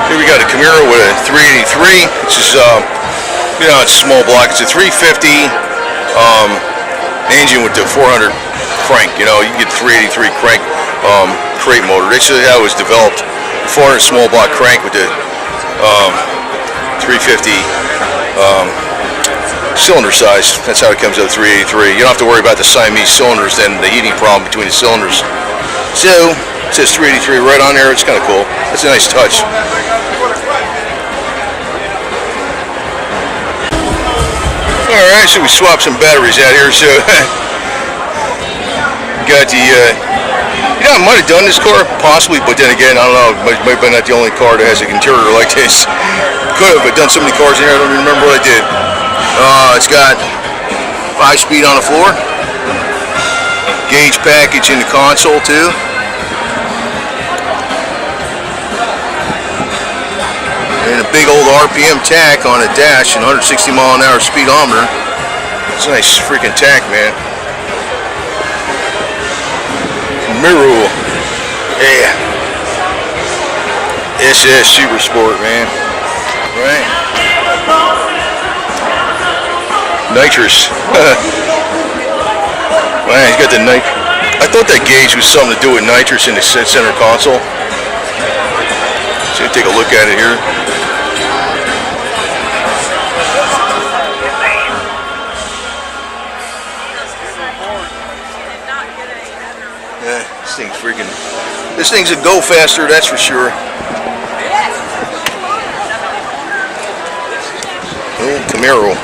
Here we got a Camaro with a 383, which is, you know, it's a small block. It's a 350 engine with the 400 crank. You know, you can get 383 crank crate motor. This is how it was developed. 400 small block crank with the 350 cylinder size. That's how it comes out 383. You don't have to worry about the Siamese cylinders and the heating problem between the cylinders. So it says 383 right on there. It's kind of cool. That's a nice touch. Alright, so we swapped some batteries out here. So got the you know, I might have done this car possibly, but then again, I don't know, it might be not the only car that has an interior like this. Could have done so many cars in here, I don't even remember what I did. It's got 5-speed on the floor, gauge package in the console too, and a big old RPM tack on a dash and 160 mile-an-hour speedometer. It's a nice freaking tack, man. Mirror, yeah. SS Super Sport, man. Right? Nitrous. Man, he's got the night. I thought that gauge was something to do with nitrous in the center console. So take a look at it here. Yeah, this thing's freaking. This thing's a go faster, that's for sure. Oh, Camaro.